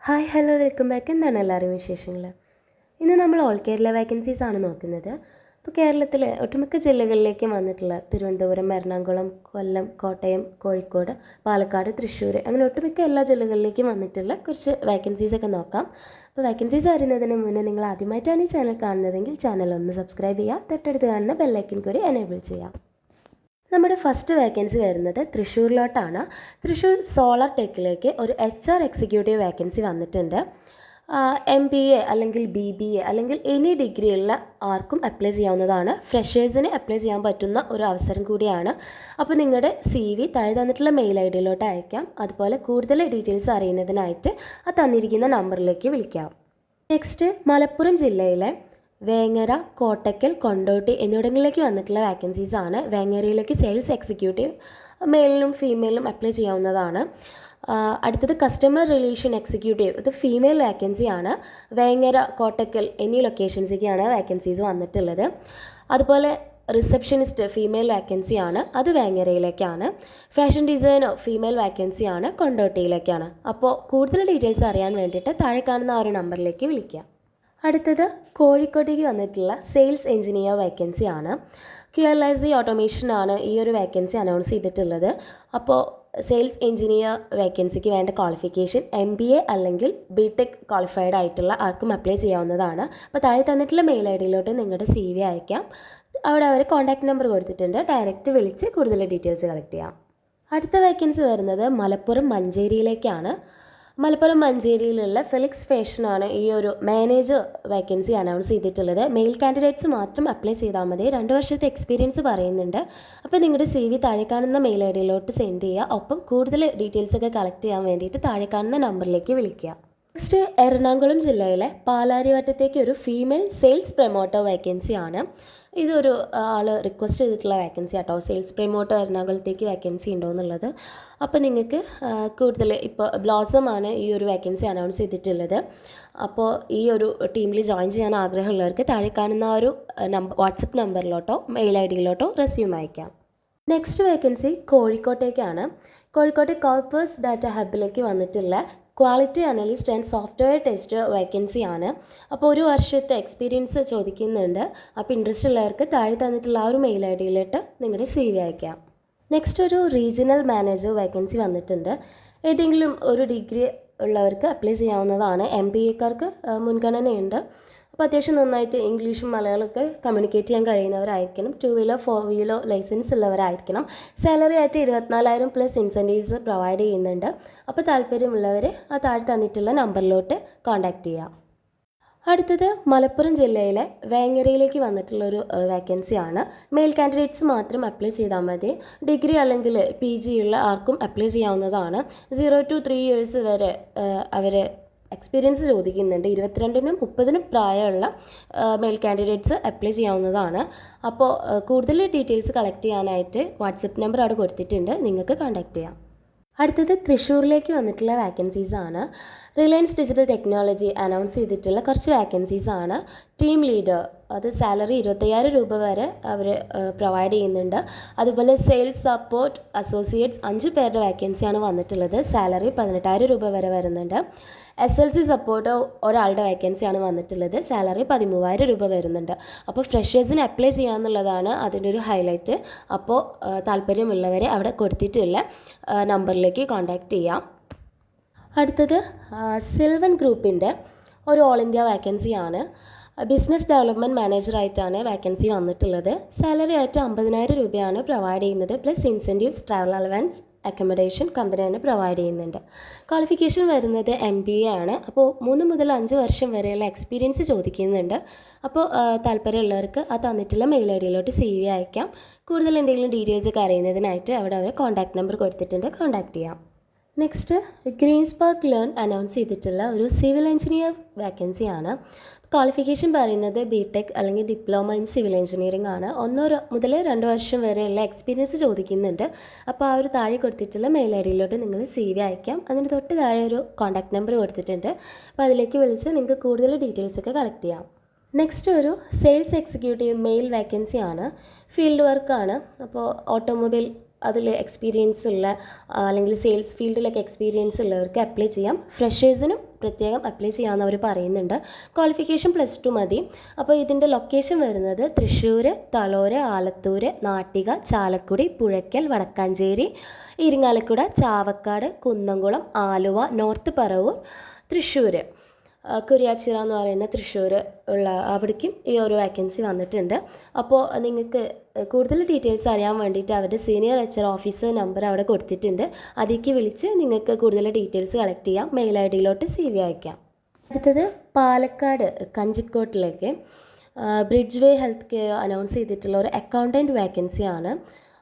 Hi hello welcome back. എന്താണ് എല്ലാവരും വിശേഷങ്ങൾ? ഇന്ന് നമ്മൾ ഓൾ കേരള വേക്കൻസീസ് ആണ് നോക്കുന്നത്. അപ്പോൾ കേരളത്തിലെ ഒട്ടുമിക്ക ജില്ലകളിലേക്കും വന്നിട്ടുള്ള തിരുവനന്തപുരം, എറണാകുളം, കൊല്ലം, കോട്ടയം, കോഴിക്കോട്, പാലക്കാട്, തൃശ്ശൂർ അങ്ങനെ ഒട്ടുമിക്ക എല്ലാ ജില്ലകളിലേക്കും വന്നിട്ടുള്ള കുറച്ച് വേക്കൻസീസൊക്കെ നോക്കാം. അപ്പോൾ വേക്കൻസീസ് അറിയുന്നതിന് മുന്നേ നിങ്ങൾ ആദ്യമായിട്ടാണ് ഈ ചാനൽ കാണുന്നതെങ്കിൽ ചാനൽ ഒന്ന് സബ്സ്ക്രൈബ് ചെയ്യുക, തൊട്ടടുത്ത് കാണുന്ന ബെല്ലൈക്കൻ കൂടി എനേബിൾ ചെയ്യാം. നമ്മുടെ ഫസ്റ്റ് വേക്കൻസി വരുന്നത് തൃശ്ശൂരിലോട്ടാണ്. തൃശ്ശൂർ സോളാർ ടെക്കിലേക്ക് ഒരു HR എക്സിക്യൂട്ടീവ് വേക്കൻസി വന്നിട്ടുണ്ട്. MBA അല്ലെങ്കിൽ BBA അല്ലെങ്കിൽ എനി ഡിഗ്രിയുള്ള ആർക്കും അപ്ലൈ ചെയ്യാവുന്നതാണ്. ഫ്രഷേഴ്സിന് അപ്ലൈ ചെയ്യാൻ പറ്റുന്ന ഒരു അവസരം കൂടിയാണ്. അപ്പോൾ നിങ്ങളുടെ CV താഴെ തന്നിട്ടുള്ള മെയിൽ ID-യിലോട്ട് അയക്കാം. അതുപോലെ കൂടുതൽ ഡീറ്റെയിൽസ് അറിയുന്നതിനായിട്ട് ആ തന്നിരിക്കുന്ന നമ്പറിലേക്ക് വിളിക്കാം. നെക്സ്റ്റ് മലപ്പുറം ജില്ലയിലെ വേങ്ങര, കോട്ടക്കൽ, കൊണ്ടോട്ടി എന്നിവിടങ്ങളിലേക്ക് വന്നിട്ടുള്ള വേക്കൻസീസാണ്. വേങ്ങരയിലേക്ക് സെയിൽസ് എക്സിക്യൂട്ടീവ് മെയിലിനും ഫീമെയിലിനും അപ്ലൈ ചെയ്യാവുന്നതാണ്. അടുത്തത് കസ്റ്റമർ റിലേഷൻ എക്സിക്യൂട്ടീവ്, ഇത് ഫീമെയിൽ വേക്കൻസിയാണ്. വേങ്ങര, കോട്ടക്കൽ എന്നീ ലൊക്കേഷൻസിലേക്കാണ് വേക്കൻസീസ് വന്നിട്ടുള്ളത്. അതുപോലെ റിസപ്ഷനിസ്റ്റ് ഫീമെയിൽ വേക്കൻസിയാണ്, അത് വേങ്ങരയിലേക്കാണ്. ഫാഷൻ ഡിസൈനർ ഫീമെയിൽ വേക്കൻസിയാണ്, കൊണ്ടോട്ടിയിലേക്കാണ്. അപ്പോൾ കൂടുതൽ ഡീറ്റെയിൽസ് അറിയാൻ വേണ്ടിയിട്ട് താഴെ കാണുന്ന ആ ഒരു നമ്പറിലേക്ക് വിളിക്കുക. അടുത്തത് കോഴിക്കോട്ടേക്ക് വന്നിട്ടുള്ള സെയിൽസ് എഞ്ചിനീയർ വേക്കൻസിയാണ്. QLIC ഓട്ടോമേഷനാണ് ഈ ഒരു വേക്കൻസി അനൗൺസ് ചെയ്തിട്ടുള്ളത്. അപ്പോൾ സെയിൽസ് എഞ്ചിനീയർ വേക്കൻസിക്ക് വേണ്ട ക്വാളിഫിക്കേഷൻ MBA അല്ലെങ്കിൽ BTech ക്വാളിഫൈഡ് ആയിട്ടുള്ള ആർക്കും അപ്ലൈ ചെയ്യാവുന്നതാണ്. അപ്പോൾ താഴെ തന്നിട്ടുള്ള മെയിൽ ID-യിലോട്ട് നിങ്ങളുടെ CV അയക്കാം. അവിടെ അവർ കോൺടാക്ട് നമ്പർ കൊടുത്തിട്ടുണ്ട്. ഡയറക്റ്റ് വിളിച്ച് കൂടുതൽ ഡീറ്റെയിൽസ് കളക്ട് ചെയ്യാം. അടുത്ത വേക്കൻസി വരുന്നത് മലപ്പുറം മഞ്ചേരിയിലേക്കാണ്. മലപ്പുറം മഞ്ചേരിയിലുള്ള ഫെലിക്സ് ഫാഷനാണ് ഈ ഒരു മാനേജർ വേക്കൻസി അനൗൺസ് ചെയ്തിട്ടുള്ളത്. മെയിൽ കാൻഡിഡേറ്റ്സ് മാത്രം അപ്ലൈ ചെയ്താൽ മതി. 2 വർഷത്തെ എക്സ്പീരിയൻസ് പറയുന്നുണ്ട്. അപ്പോൾ നിങ്ങളുടെ CV താഴെ കാണുന്ന മെയിൽ ID-യിലോട്ട് സെൻഡ് ചെയ്യുക. ഒപ്പം കൂടുതൽ ഡീറ്റെയിൽസൊക്കെ കളക്ട് ചെയ്യാൻ വേണ്ടിയിട്ട് താഴെ കാണുന്ന നമ്പറിലേക്ക് വിളിക്കുക. നെക്സ്റ്റ് എറണാകുളം ജില്ലയിലെ പാലാരിവട്ടത്തേക്ക് ഒരു ഫീമെയിൽ സെയിൽസ് പ്രൊമോട്ടർ വേക്കൻസിയാണ്. ഇതൊരു ആൾ റിക്വസ്റ്റ് ചെയ്തിട്ടുള്ള വേക്കൻസി ആട്ടോ. സെയിൽസ് പ്രൊമോട്ടർ എറണാകുളത്തേക്ക് വേക്കൻസി ഉണ്ടോ എന്നുള്ളത്. അപ്പോൾ നിങ്ങൾക്ക് കൂടുതൽ ഇപ്പോൾ ബ്ലോസമാണ് ഈ ഒരു വേക്കൻസി അനൗൺസ് ചെയ്തിട്ടുള്ളത്. അപ്പോൾ ഈ ഒരു ടീമിൽ ജോയിൻ ചെയ്യാൻ ആഗ്രഹമുള്ളവർക്ക് താഴെ കാണുന്ന ആ ഒരു വാട്സപ്പ് നമ്പറിലോട്ടോ മെയിൽ ID-യിലോട്ടോ റെസ്യൂം അയക്കാം. നെക്സ്റ്റ് വേക്കൻസി കോഴിക്കോട്ടേക്കാണ്. കോഴിക്കോട്ടെ കോർപ്പസ് ഡാറ്റ ഹബിലേക്ക് വന്നിട്ടുള്ള quality analyst and software tester വേക്കൻസിയാണ്. അപ്പോൾ 1 വർഷത്തെ എക്സ്പീരിയൻസ് ചോദിക്കുന്നുണ്ട്. അപ്പോൾ ഇൻട്രസ്റ്റ് ഉള്ളവർക്ക് താഴെ തന്നിട്ടുള്ള ആ ഒരു മെയിൽ ID-യിലിട്ട് നിങ്ങളുടെ CV അയക്കാം. നെക്സ്റ്റ് ഒരു റീജിയണൽ മാനേജർ വേക്കൻസി വന്നിട്ടുണ്ട്. ഏതെങ്കിലും ഒരു ഡിഗ്രി ഉള്ളവർക്ക് അപ്ലൈ ചെയ്യാവുന്നതാണ്. MBA-ക്കാർക്ക് മുൻഗണനയുണ്ട്. അപ്പോൾ അത്യാവശ്യം നന്നായിട്ട് ഇംഗ്ലീഷും മലയാളമൊക്കെ കമ്മ്യൂണിക്കേറ്റ് ചെയ്യാൻ കഴിയുന്നവരായിരിക്കണം. 2 വീലർ 4 വീലർ ലൈസൻസ് ഉള്ളവരായിരിക്കണം. സാലറി ആയിട്ട് 24,000 പ്ലസ് ഇൻസെൻറ്റീവ്സ് പ്രൊവൈഡ് ചെയ്യുന്നുണ്ട്. അപ്പോൾ താല്പര്യമുള്ളവർ ആ താഴെ തന്നിട്ടുള്ള നമ്പറിലോട്ട് കോൺടാക്റ്റ് ചെയ്യാം. അടുത്തത് മലപ്പുറം ജില്ലയിലെ വേങ്ങരയിലേക്ക് വന്നിട്ടുള്ളൊരു വേക്കൻസിയാണ്. മെയിൽ കാൻഡിഡേറ്റ്സ് മാത്രം അപ്ലൈ ചെയ്താൽ മതി. ഡിഗ്രി അല്ലെങ്കിൽ PG ഉള്ള ആർക്കും അപ്ലൈ ചെയ്യാവുന്നതാണ്. 0 to 3 years വരെ അവർ എക്സ്പീരിയൻസ് ചോദിക്കുന്നുണ്ട്. 22-നും 30-നും പ്രായമുള്ള മെയിൽ കാൻഡിഡേറ്റ്സ് അപ്ലൈ ചെയ്യാവുന്നതാണ്. അപ്പോൾ കൂടുതൽ ഡീറ്റെയിൽസ് കളക്ട് ചെയ്യാനായിട്ട് വാട്സപ്പ് നമ്പർ അവിടെ കൊടുത്തിട്ടുണ്ട്. നിങ്ങൾക്ക് കോൺടാക്ട് ചെയ്യാം. അടുത്തത് തൃശ്ശൂരിലേക്ക് വന്നിട്ടുള്ള വേക്കൻസീസാണ്. റിലയൻസ് ഡിജിറ്റൽ ടെക്നോളജി അനൗൺസ് ചെയ്തിട്ടുള്ള കുറച്ച് വേക്കൻസീസാണ്. ടീം ലീഡർ, അത് സാലറി 25,000 രൂപ വരെ അവർ പ്രൊവൈഡ് ചെയ്യുന്നുണ്ട്. അതുപോലെ സെയിൽസ് സപ്പോർട്ട് അസോസിയേറ്റ്സ് 5 പേരുടെ വേക്കൻസിയാണ് വന്നിട്ടുള്ളത്. സാലറി 18,000 രൂപ വരെ വരുന്നുണ്ട്. SLC സപ്പോർട്ട് ഒരാളുടെ വേക്കൻസിയാണ് വന്നിട്ടുള്ളത്. സാലറി 13,000 രൂപ വരുന്നുണ്ട്. അപ്പോൾ ഫ്രഷേഴ്സിന് അപ്ലൈ ചെയ്യാമെന്നുള്ളതാണ് അതിൻ്റെ ഒരു ഹൈലൈറ്റ്. അപ്പോൾ താല്പര്യമുള്ളവരെ അവിടെ കൊടുത്തിട്ടുള്ള നമ്പറിലേക്ക് കോൺടാക്റ്റ് ചെയ്യാം. അടുത്തത് സിൽവൻ ഗ്രൂപ്പിൻ്റെ ഒരു ഓൾ ഇന്ത്യ വേക്കൻസിയാണ്. ബിസിനസ് ഡെവലപ്മെൻറ്റ് മാനേജറായിട്ടാണ് വേക്കൻസി വന്നിട്ടുള്ളത്. സാലറി ആയിട്ട് 50,000 രൂപയാണ് പ്രൊവൈഡ് ചെയ്യുന്നത്. Plus incentives, travel allowance, accommodation company തന്നെ പ്രൊവൈഡ് ചെയ്യുന്നുണ്ട്. ക്വാളിഫിക്കേഷൻ വരുന്നത് MBA ആണ്. അപ്പോൾ 3 മുതൽ 5 വർഷം വരെയുള്ള എക്സ്പീരിയൻസ് ചോദിക്കുന്നുണ്ട്. അപ്പോൾ താല്പര്യമുള്ളവർക്ക് ആ തന്നിട്ടുള്ള മെയിൽ ID-യിലോട്ട് CV അയക്കാം. കൂടുതൽ എന്തെങ്കിലും ഡീറ്റെയിൽസ് ഒക്കെ അറിയുന്നതിനായിട്ട് അവിടെ അവർ കോൺടാക്ട് നമ്പർ കൊടുത്തിട്ടുണ്ട്. കോൺടാക്ട് ചെയ്യാം. Next greens park learn announce ചെയ്തിട്ടുള്ള ഒരു സിവിൽ എഞ്ചിനീയർ വേക്കൻസിയാണ്. ക്വാളിഫിക്കേഷൻ പറയുന്നത് BTech അല്ലെങ്കിൽ ഡിപ്ലോമ ഇൻ സിവിൽ എഞ്ചിനീയറിംഗ് ആണ്. 1 മുതൽ 2 വർഷം വരെയുള്ള എക്സ്പീരിയൻസ് ചോദിക്കുന്നുണ്ട്. അപ്പോൾ ആ ഒരു താഴെ കൊടുത്തിട്ടുള്ള മെയിൽ ID-യിലോട്ട് നിങ്ങൾ CV അയക്കാം. അതിന് തൊട്ട് താഴെ ഒരു കോൺടാക്ട് നമ്പർ കൊടുത്തിട്ടുണ്ട്. അപ്പോൾ അതിലേക്ക് വിളിച്ച് നിങ്ങൾക്ക് കൂടുതൽ ഡീറ്റെയിൽസൊക്കെ കളക്ട് ചെയ്യാം. നെക്സ്റ്റ് ഒരു സെയിൽസ് എക്സിക്യൂട്ടീവ് മെയിൽ വേക്കൻസിയാണ്. ഫീൽഡ് വർക്കാണ്. അപ്പോൾ ഓട്ടോമൊബൈൽ അതിൽ എക്സ്പീരിയൻസ് ഉള്ള അല്ലെങ്കിൽ സെയിൽസ് ഫീൽഡിലൊക്കെ എക്സ്പീരിയൻസ് ഉള്ളവർക്ക് അപ്ലൈ ചെയ്യാം. ഫ്രഷേഴ്സിനും പ്രത്യേകം അപ്ലൈ ചെയ്യാമെന്ന് അവർ പറയുന്നുണ്ട്. ക്വാളിഫിക്കേഷൻ +2 മതി. അപ്പോൾ ഇതിൻ്റെ ലൊക്കേഷൻ വരുന്നത് തൃശ്ശൂർ, തളോര, ആലത്തൂർ, നാട്ടിക, ചാലക്കുടി, പുഴയ്ക്കൽ, വടക്കാഞ്ചേരി, ഇരിങ്ങാലക്കുട, ചാവക്കാട്, കുന്നംകുളം, ആലുവ, നോർത്ത് പറവൂർ, തൃശ്ശൂർ, കുരിയാച്ചിറ എന്ന് പറയുന്ന തൃശ്ശൂർ ഉള്ള അവിടേക്കും ഈ ഒരു വാക്കൻസി വന്നിട്ടുണ്ട്. അപ്പോൾ നിങ്ങൾക്ക് കൂടുതൽ ഡീറ്റെയിൽസ് അറിയാൻ വേണ്ടിയിട്ട് അവരുടെ സീനിയർ HR ഓഫീസർ നമ്പർ അവിടെ കൊടുത്തിട്ടുണ്ട്. അതിലേക്ക് വിളിച്ച് നിങ്ങൾക്ക് കൂടുതൽ ഡീറ്റെയിൽസ് കളക്ട് ചെയ്യാം. മെയിൽ ID CV അയക്കാം. അടുത്തത് പാലക്കാട് കഞ്ചിക്കോട്ടിലേക്ക് ബ്രിഡ്ജ് വേ ഹെൽത്ത് കെയർ അനൗൺസ് ചെയ്തിട്ടുള്ള ഒരു അക്കൗണ്ടൻറ്റ് വാക്കൻസിയാണ്.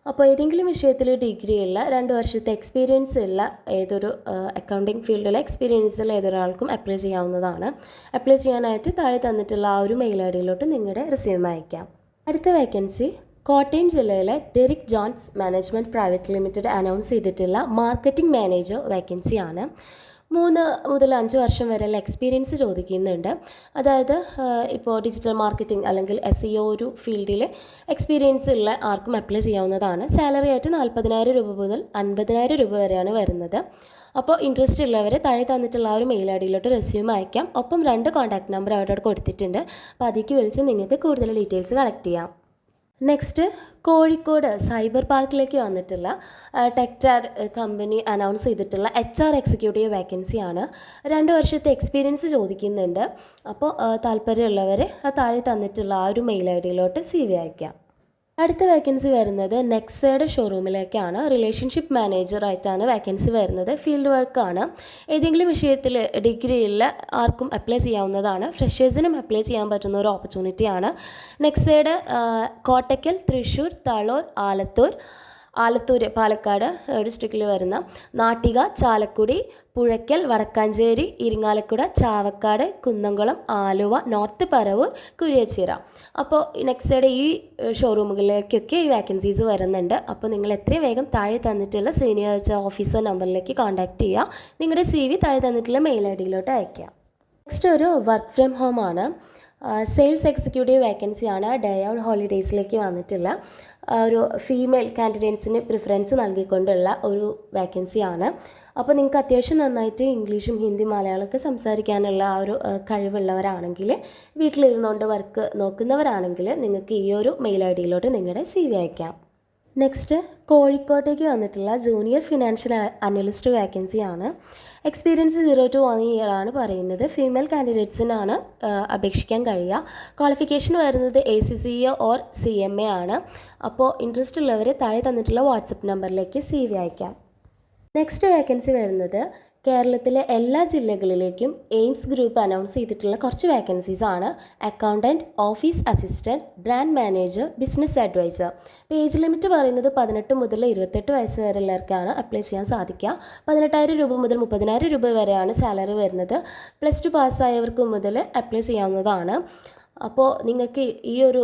അപ്പോൾ ഏതെങ്കിലും വിഷയത്തിൽ ഡിഗ്രി ഉള്ള 2 വർഷത്തെ എക്സ്പീരിയൻസ് ഉള്ള ഏതൊരു അക്കൗണ്ടിങ് ഫീൽഡിലെ എക്സ്പീരിയൻസ് ഉള്ള ഏതൊരാൾക്കും അപ്ലൈ ചെയ്യാവുന്നതാണ്. അപ്ലൈ ചെയ്യാനായിട്ട് താഴെ തന്നിട്ടുള്ള ആ ഒരു മെയിൽ ID നിങ്ങളുടെ റിസ്യൂം അയക്കാം. അടുത്ത വേക്കൻസി കോട്ടയം ജില്ലയിലെ Derick Jones management private limited announce ചെയ്തിട്ടുള്ള മാർക്കറ്റിംഗ് മാനേജർ വേക്കൻസിയാണ്. 3 മുതൽ 5 വർഷം വരെയുള്ള എക്സ്പീരിയൻസ് ചോദിക്കുന്നുണ്ട്. അതായത് ഇപ്പോൾ ഡിജിറ്റൽ മാർക്കറ്റിംഗ് അല്ലെങ്കിൽ SEO ഒരു ഫീൽഡിൽ എക്സ്പീരിയൻസ് ഉള്ള ആർക്കും അപ്ലൈ ചെയ്യാവുന്നതാണ്. സാലറി ആയിട്ട് 40,000 രൂപ മുതൽ 50,000 രൂപ വരെയാണ് വരുന്നത്. അപ്പോൾ ഇൻട്രസ്റ്റ് ഉള്ളവർ താഴെ തന്നിട്ടുള്ള ആ ഒരു മെയിൽ ID റെസ്യൂം അയക്കാം. ഒപ്പം 2 കോൺടാക്ട് നമ്പർ അവിടെ കൊടുത്തിട്ടുണ്ട്. അപ്പോൾ അതിലേക്ക് വിളിച്ച് നിങ്ങൾക്ക് കൂടുതൽ ഡീറ്റെയിൽസ് കളക്ട് ചെയ്യാം. നെക്സ്റ്റ് കോഴിക്കോട് സൈബർ പാർക്കിലേക്ക് വന്നിട്ടുള്ള ടെക്ടാഡ് കമ്പനി അനൗൺസ് ചെയ്തിട്ടുള്ള HR എക്സിക്യൂട്ടീവ് വേക്കൻസിയാണ്. 2 വർഷത്തെ എക്സ്പീരിയൻസ് ചോദിക്കുന്നുണ്ട്. അപ്പോൾ താല്പര്യമുള്ളവർ താഴെ തന്നിട്ടുള്ള ആ ഒരു മെയിൽ ID CV അയക്കാം. അടുത്ത വേക്കൻസി വരുന്നത് നെക്സയുടെ ഷോറൂമിലേക്കാണ്. റിലേഷൻഷിപ്പ് മാനേജറായിട്ടാണ് വേക്കൻസി വരുന്നത്. ഫീൽഡ് വർക്കാണ്. ഏതെങ്കിലും വിഷയത്തിൽ ഡിഗ്രി ഉള്ള ആർക്കും അപ്ലൈ ചെയ്യാവുന്നതാണ്. ഫ്രഷേഴ്സിനും അപ്ലൈ ചെയ്യാൻ പറ്റുന്ന ഒരു ഓപ്പർച്യൂണിറ്റിയാണ്. നെക്സയുടെ കോട്ടയ്ക്കൽ, തൃശ്ശൂർ, തളോർ, ആലത്തൂർ പാലക്കാട് ഡിസ്ട്രിക്റ്റിൽ വരുന്ന നാട്ടിക, ചാലക്കുടി, പുഴയ്ക്കൽ, വടക്കാഞ്ചേരി, ഇരിങ്ങാലക്കുട, ചാവക്കാട്, കുന്നംകുളം, ആലുവ, നോർത്ത് പറവൂർ, കുരിയാച്ചിറ. അപ്പോൾ നെക്സയുടെ ഈ ഷോറൂമുകളിലേക്കൊക്കെ ഈ വാക്കൻസീസ് വരുന്നുണ്ട്. അപ്പോൾ നിങ്ങൾ എത്രയും വേഗം താഴെ തന്നിട്ടുള്ള സീനിയർ ഓഫീസർ നമ്പറിലേക്ക് കോൺടാക്റ്റ് ചെയ്യുക. നിങ്ങളുടെ CV താഴെ തന്നിട്ടുള്ള മെയിൽ ID അയയ്ക്കുക. നെക്സ്റ്റ് ഒരു വർക്ക് ഫ്രം ഹോം ആണ്. സെയിൽസ് എക്സിക്യൂട്ടീവ് വേക്കൻസിയാണ്. ഡേ ഔട്ട് ഹോളിഡേയ്സിലേക്ക് വന്നിട്ടുള്ള ഒരു ഫീമെയിൽ കാൻഡിഡേറ്റ്സിന് പ്രിഫറൻസ് നൽകിക്കൊണ്ടുള്ള ഒരു വേക്കൻസിയാണ്. അപ്പോൾ നിങ്ങൾക്ക് അത്യാവശ്യം നന്നായിട്ട് ഇംഗ്ലീഷും ഹിന്ദി മലയാളമൊക്കെ സംസാരിക്കാനുള്ള ആ ഒരു കഴിവുള്ളവരാണെങ്കിൽ, വീട്ടിലിരുന്നുകൊണ്ട് വർക്ക് നോക്കുന്നവരാണെങ്കിൽ നിങ്ങൾക്ക് ഈ ഒരു മെയിൽ ID നിങ്ങളുടെ CV അയക്കാം. നെക്സ്റ്റ് കോഴിക്കോട്ടേക്ക് വന്നിട്ടുള്ള ജൂനിയർ ഫിനാൻഷ്യൽ അനലിസ്റ്റ് വേക്കൻസിയാണ്. എക്സ്പീരിയൻസ് 0 to 1 year ആണ് പറയുന്നത്. ഫീമെയിൽ കാൻഡിഡേറ്റ്സിനാണ് അപേക്ഷിക്കാൻ കഴിയുക. ക്വാളിഫിക്കേഷൻ വരുന്നത് ACCA ഓർ CMA ആണ്. അപ്പോൾ ഇൻട്രസ്റ്റ് ഉള്ളവർ താഴെ തന്നിട്ടുള്ള വാട്സപ്പ് നമ്പറിലേക്ക് CV അയക്കാം. നെക്സ്റ്റ് വേക്കൻസി വരുന്നത് കേരളത്തിലെ എല്ലാ ജില്ലകളിലേക്കും എയിംസ് ഗ്രൂപ്പ് അനൗൺസ് ചെയ്തിട്ടുള്ള കുറച്ച് വേക്കൻസീസ് ആണ്. Accountant, office assistant, brand manager, business adviser. Age limit പറയുന്നത് 18 മുതൽ 28 വയസ്സ് വരെയുള്ളവർക്കാണ് അപ്ലൈ ചെയ്യാൻ സാധിക്കുക. 18,000 രൂപ മുതൽ 30,000 രൂപ വരെയാണ് സാലറി വരുന്നത്. +2 പാസ്സായവർക്ക് മുതൽ അപ്ലൈ ചെയ്യാവുന്നതാണ്. അപ്പോൾ നിങ്ങൾക്ക് ഈ ഒരു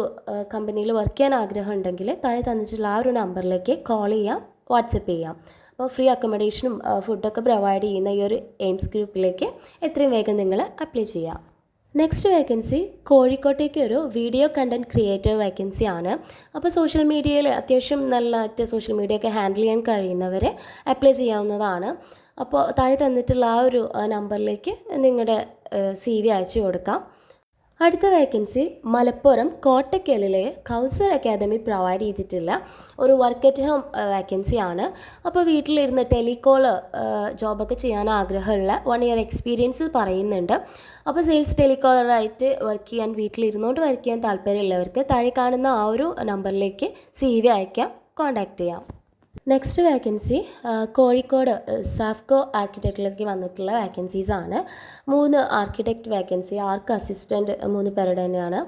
കമ്പനിയിൽ വർക്ക് ചെയ്യാൻ ആഗ്രഹം ഉണ്ടെങ്കിൽ താഴെ തന്നിട്ടുള്ള ആ ഒരു നമ്പറിലേക്ക് കോൾ ചെയ്യാം, വാട്സപ്പ് ചെയ്യാം. അപ്പോൾ ഫ്രീ അക്കോമഡേഷനും ഫുഡൊക്കെ പ്രൊവൈഡ് ചെയ്യുന്ന ഈ ഒരു എയിംസ് ഗ്രൂപ്പിലേക്ക് എത്രയും വേഗം നിങ്ങൾ അപ്ലൈ ചെയ്യാം. നെക്സ്റ്റ് വേക്കൻസി കോഴിക്കോട്ടേക്ക് ഒരു വീഡിയോ കണ്ടൻറ് ക്രിയേറ്റർ വേക്കൻസി ആണ്. അപ്പോൾ സോഷ്യൽ മീഡിയയിൽ അത്യാവശ്യം നല്ലതായിട്ട് സോഷ്യൽ മീഡിയ ഒക്കെ ഹാൻഡിൽ ചെയ്യാൻ കഴിയുന്നവരെ അപ്ലൈ ചെയ്യാവുന്നതാണ്. അപ്പോൾ താഴെ തന്നിട്ടുള്ള ആ ഒരു നമ്പറിലേക്ക് നിങ്ങളുടെ CV അയച്ചു കൊടുക്കാം. അടുത്ത വേക്കൻസി മലപ്പുറം കോട്ടയ്ക്കലിലെ കൗസർ അക്കാദമി പ്രൊവൈഡ് ചെയ്തിട്ടുള്ള ഒരു വർക്ക് അറ്റ് ഹോം വേക്കൻസിയാണ്. അപ്പോൾ വീട്ടിലിരുന്ന് ടെലികോൾ ജോബൊക്കെ ചെയ്യാൻ ആഗ്രഹമുള്ള 1 year എക്സ്പീരിയൻസ് പറയുന്നുണ്ട്. അപ്പോൾ സെയിൽസ് ടെലികോളറായിട്ട് വർക്ക് ചെയ്യാൻ, വീട്ടിലിരുന്നുകൊണ്ട് വർക്ക് ചെയ്യാൻ താല്പര്യമുള്ളവർക്ക് താഴെ കാണുന്ന ആ ഒരു നമ്പറിലേക്ക് CV അയക്കാം, കോൺടാക്റ്റ് ചെയ്യാം. നെക്സ്റ്റ് വേക്കൻസി കോഴിക്കോട് സാഫ്കോ ആർക്കിടെക്റ്റിലേക്ക് വന്നിട്ടുള്ള വേക്കൻസീസാണ്. 3 ആർക്കിടെക്റ്റ് വേക്കൻസി, ആർക്ക് അസിസ്റ്റൻറ്റ് 3 പേരുടെ തന്നെയാണ്.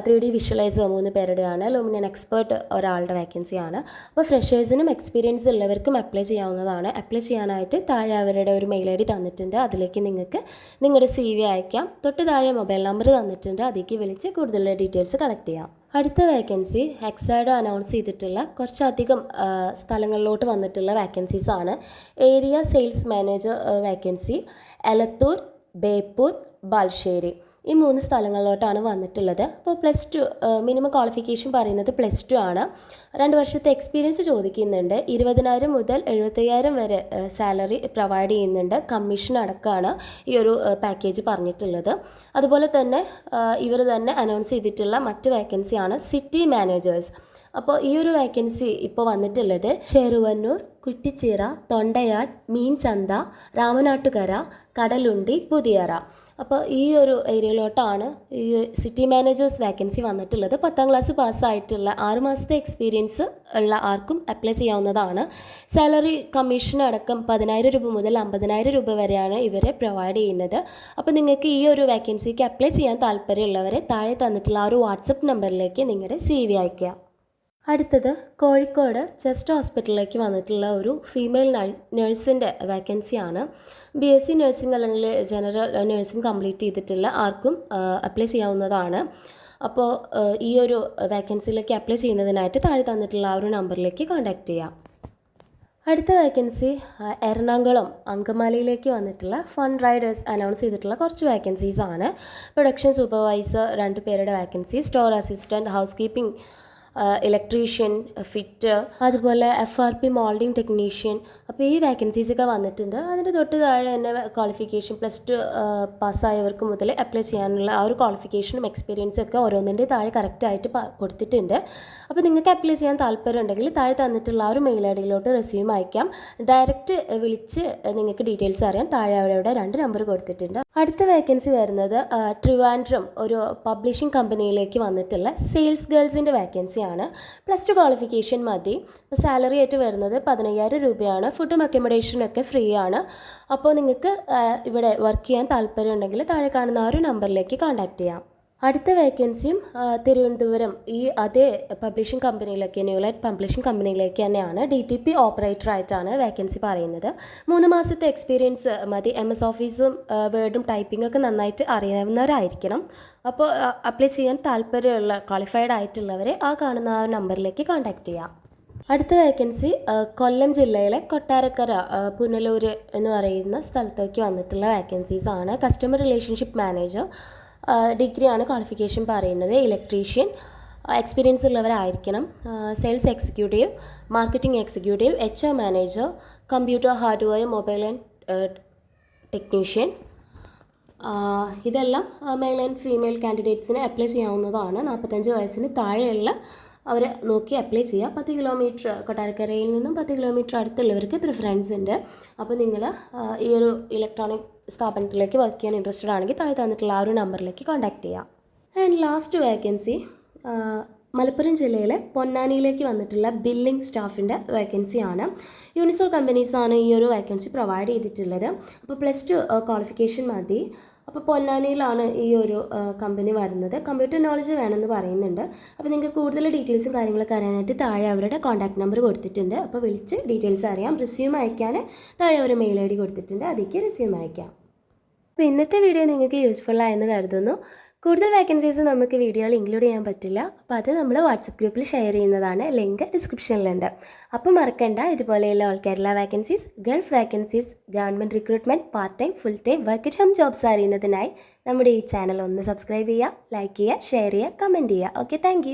3D visualiser 3 പേരുടെയാണ്. ലൂമിനിയൻ എക്സ്പേർട്ട് ഒരാളുടെ വേക്കൻസിയാണ്. അപ്പോൾ ഫ്രഷേഴ്സിനും എക്സ്പീരിയൻസ് ഉള്ളവർക്കും അപ്ലൈ ചെയ്യാവുന്നതാണ്. അപ്ലൈ ചെയ്യാനായിട്ട് താഴെ അവരുടെ ഒരു മെയിൽ ID തന്നിട്ടുണ്ട്. അതിലേക്ക് നിങ്ങൾക്ക് നിങ്ങളുടെ CV അയക്കാം. തൊട്ട് താഴെ മൊബൈൽ നമ്പർ തന്നിട്ടുണ്ട്. അതിലേക്ക് വിളിച്ച് കൂടുതൽ ഡീറ്റെയിൽസ് കളക്ട് ചെയ്യാം. അടുത്ത വേക്കൻസി ഹെക്സാഡ് അനൗൺസ് ചെയ്തിട്ടുള്ള കുറച്ചധികം സ്ഥലങ്ങളിലോട്ട് വന്നിട്ടുള്ള വേക്കൻസീസാണ്. Area sales manager vacancy Elathur, Beypore, Balussery ഈ 3 സ്ഥലങ്ങളിലോട്ടാണ് വന്നിട്ടുള്ളത്. അപ്പോൾ +2 മിനിമം ക്വാളിഫിക്കേഷൻ പറയുന്നത് +2 ആണ്. 2 വർഷത്തെ എക്സ്പീരിയൻസ് ചോദിക്കുന്നുണ്ട്. 20,000 മുതൽ 75,000 വരെ സാലറി പ്രൊവൈഡ് ചെയ്യുന്നുണ്ട്. കമ്മീഷൻ അടക്കമാണ് ഈ ഒരു പാക്കേജ് പറഞ്ഞിട്ടുള്ളത്. അതുപോലെ തന്നെ ഇവർ തന്നെ അനൗൺസ് ചെയ്തിട്ടുള്ള മറ്റ് വേക്കൻസിയാണ് സിറ്റി മാനേജേഴ്സ്. അപ്പോൾ ഈ ഒരു വേക്കൻസി ഇപ്പോൾ വന്നിട്ടുള്ളത് ചെറുവന്നൂർ, കുറ്റിച്ചിറ, തൊണ്ടയാട്, മീൻചന്ത, രാമനാട്ടുകര, കടലുണ്ടി, പുതിയറ. അപ്പോൾ ഈ ഒരു ഏരിയയിലോട്ടാണ് ഈ സിറ്റി മാനേജേഴ്സ് വേക്കൻസി വന്നിട്ടുള്ളത്. 10ാം ക്ലാസ് പാസ്സായിട്ടുള്ള 6 മാസത്തെ എക്സ്പീരിയൻസ് ഉള്ള ആർക്കും അപ്ലൈ ചെയ്യാവുന്നതാണ്. സാലറി കമ്മീഷൻ അടക്കം 10,000 രൂപ മുതൽ 50,000 രൂപ വരെയാണ് ഇവരെ പ്രൊവൈഡ് ചെയ്യുന്നത്. അപ്പോൾ നിങ്ങൾക്ക് ഈ ഒരു വേക്കൻസിക്ക് അപ്ലൈ ചെയ്യാൻ താല്പര്യമുള്ളവരെ താഴെ തന്നിട്ടുള്ള ആ ഒരു വാട്സപ്പ് നമ്പറിലേക്ക് നിങ്ങളുടെ CV അയയ്ക്കുക. അടുത്തത് കോഴിക്കോട് ചെസ്റ്റ് ഹോസ്പിറ്റലിലേക്ക് വന്നിട്ടുള്ള ഒരു ഫീമെയിൽ നഴ്സിൻ്റെ വേക്കൻസിയാണ്. BSc നഴ്സിംഗ് അല്ലെങ്കിൽ ജനറൽ നഴ്സിംഗ് കംപ്ലീറ്റ് ചെയ്തിട്ടുള്ള ആർക്കും അപ്ലൈ ചെയ്യാവുന്നതാണ്. അപ്പോൾ ഈ ഒരു വേക്കൻസിയിലേക്ക് അപ്ലൈ ചെയ്യുന്നതിനായിട്ട് താഴെ തന്നിട്ടുള്ള ആ ഒരു നമ്പറിലേക്ക് കോൺടാക്റ്റ് ചെയ്യാം. അടുത്ത വേക്കൻസി എറണാകുളം അങ്കമാലിയിലേക്ക് വന്നിട്ടുള്ള ഫണ്ട് റൈഡേഴ്സ് അനൗൺസ് ചെയ്തിട്ടുള്ള കുറച്ച് വേക്കൻസീസാണ്. പ്രൊഡക്ഷൻ സൂപ്പർവൈസർ 2 പേരുടെ vacancy, store assistant, house keeping, electrician, fitter, അതുപോലെ FRP മോൾഡിംഗ് ടെക്നീഷ്യൻ. അപ്പോൾ ഈ വേക്കൻസീസൊക്കെ വന്നിട്ടുണ്ട്. അതിൻ്റെ തൊട്ട് താഴെ തന്നെ ക്വാളിഫിക്കേഷൻ +2 പാസ്സായവർക്ക് മുതൽ അപ്ലൈ ചെയ്യാനുള്ള ആ ഒരു ക്വാളിഫിക്കേഷനും എക്സ്പീരിയൻസും ഒക്കെ ഓരോന്നിൻ്റെ താഴെ കറക്റ്റായിട്ട് കൊടുത്തിട്ടുണ്ട്. അപ്പോൾ നിങ്ങൾക്ക് അപ്ലൈ ചെയ്യാൻ താല്പര്യം ഉണ്ടെങ്കിൽ താഴെ തന്നിട്ടുള്ള ആ ഒരു മെയിൽ ID റെസ്യൂം അയക്കാം. ഡയറക്റ്റ് വിളിച്ച് നിങ്ങൾക്ക് ഡീറ്റെയിൽസ് അറിയാം. താഴെ അവരുടെ 2 നമ്പർ കൊടുത്തിട്ടുണ്ട്. അടുത്ത വേക്കൻസി വരുന്നത് ട്രിവാൻഡ്രം ഒരു പബ്ലിഷിംഗ് കമ്പനിയിലേക്ക് വന്നിട്ടുള്ള സെയിൽസ് ഗേൾസിൻ്റെ വേക്കൻസിയാണ്. +2 ക്വാളിഫിക്കേഷൻ മതി. അപ്പോൾ സാലറി ആയിട്ട് വരുന്നത് 15,000 രൂപയാണ്. ഫുഡും അക്കോമഡേഷനും ഒക്കെ ഫ്രീ ആണ്. അപ്പോൾ നിങ്ങൾക്ക് ഇവിടെ വർക്ക് ചെയ്യാൻ താല്പര്യം ഉണ്ടെങ്കിൽ താഴെ കാണുന്ന ആ ഒരു നമ്പറിലേക്ക് കോൺടാക്റ്റ് ചെയ്യാം. അടുത്ത വേക്കൻസിയും തിരുവനന്തപുരം ഈ അതേ പബ്ലിഷിംഗ് കമ്പനിയിലേക്ക്, ന്യൂലൈറ്റ് പബ്ലിഷിംഗ് കമ്പനിയിലേക്ക് തന്നെയാണ്. DTP ഓപ്പറേറ്ററായിട്ടാണ് വേക്കൻസി പറയുന്നത്. 3 മാസത്തെ എക്സ്പീരിയൻസ് മതി. MS ഓഫീസും വേർഡും ടൈപ്പിങ്ങൊക്കെ നന്നായിട്ട് അറിയാവുന്നവരായിരിക്കണം. അപ്പോൾ അപ്ലൈ ചെയ്യാൻ താല്പര്യമുള്ള ക്വാളിഫൈഡ് ആയിട്ടുള്ളവരെ ആ കാണുന്ന ആ നമ്പറിലേക്ക് കോൺടാക്റ്റ് ചെയ്യാം. അടുത്ത വേക്കൻസി കൊല്ലം ജില്ലയിലെ കൊട്ടാരക്കര പുനലൂർ എന്ന് പറയുന്ന സ്ഥലത്തേക്ക് വന്നിട്ടുള്ള വേക്കൻസീസാണ്. കസ്റ്റമർ റിലേഷൻഷിപ്പ് മാനേജർ, ഡിഗ്രിയാണ് ക്വാളിഫിക്കേഷൻ പറയുന്നത്. ഇലക്ട്രീഷ്യൻ എക്സ്പീരിയൻസ് ഉള്ളവരായിരിക്കണം. Sales executive, marketing executive, HR manager, computer hardware, mobile and technician. ഇതെല്ലാം മെയിൽ ആൻഡ് ഫീമെയിൽ കാൻഡിഡേറ്റ്സിന് അപ്ലൈ ചെയ്യാവുന്നതാണ്. 45 വയസ്സിന് താഴെയുള്ള അവർ നോക്കി അപ്ലൈ ചെയ്യുക. 10 കിലോമീറ്റർ കൊട്ടാരക്കരയിൽ നിന്നും 10 കിലോമീറ്റർ അടുത്തുള്ളവർക്ക് പ്രിഫറൻസ് ഉണ്ട്. അപ്പോൾ നിങ്ങൾ ഈ ഒരു ഇലക്ട്രോണിക് സ്ഥാപനത്തിലേക്ക് വർക്ക് ചെയ്യാൻ ഇൻട്രസ്റ്റഡ് ആണെങ്കിൽ താഴെ തന്നിട്ടുള്ള ആ ഒരു നമ്പറിലേക്ക് കോൺടാക്റ്റ് ചെയ്യാം. ആൻഡ് ലാസ്റ്റ് വേക്കൻസി മലപ്പുറം ജില്ലയിലെ പൊന്നാനിയിലേക്ക് വന്നിട്ടുള്ള ബില്ലിംഗ് സ്റ്റാഫിൻ്റെ വേക്കൻസിയാണ്. യൂണിസോൾ കമ്പനീസാണ് ഈ ഒരു വേക്കൻസി പ്രൊവൈഡ് ചെയ്തിട്ടുള്ളത്. അപ്പോൾ +2 ക്വാളിഫിക്കേഷൻ മതി. അപ്പോൾ പൊന്നാനിയിലാണ് ഈ ഒരു കമ്പനി വരുന്നത്. കമ്പ്യൂട്ടർ നോളജ് വേണമെന്ന് പറയുന്നുണ്ട്. അപ്പോൾ നിങ്ങൾക്ക് കൂടുതൽ ഡീറ്റെയിൽസും കാര്യങ്ങളൊക്കെ അറിയാനായിട്ട് താഴെ അവരുടെ കോൺടാക്ട് നമ്പർ കൊടുത്തിട്ടുണ്ട്. അപ്പോൾ വിളിച്ച് ഡീറ്റെയിൽസ് അറിയാം. റിസ്യൂം അയക്കാൻ താഴെ ഒരു മെയിൽ ID കൊടുത്തിട്ടുണ്ട്. അതിലേക്ക് റിസ്യൂം അയക്കാം. അപ്പോൾ ഇന്നത്തെ വീഡിയോ നിങ്ങൾക്ക് യൂസ്ഫുള്ളായെന്ന് കരുതുന്നു. കൂടുതൽ വേക്കൻസീസ് നമുക്ക് വീഡിയോയിൽ ഇൻക്ലൂഡ് ചെയ്യാൻ പറ്റില്ല. അപ്പോൾ അത് നമ്മൾ വാട്സപ്പ് ഗ്രൂപ്പിൽ ഷെയർ ചെയ്യുന്നതാണ്. ലിങ്ക് ഡിസ്ക്രിപ്ഷനിലുണ്ട്. അപ്പോൾ മറക്കണ്ട, ഇതുപോലെയുള്ള all Kerala vacancies, Gulf vacancies, government recruitment, part time, full time, work at home jobs അറിയുന്നതിനായി നമ്മുടെ ഈ ചാനൽ ഒന്ന് സബ്സ്ക്രൈബ് ചെയ്യുക, ലൈക്ക് ചെയ്യുക, ഷെയർ ചെയ്യുക, കമൻറ്റ് ചെയ്യുക. Okay, thank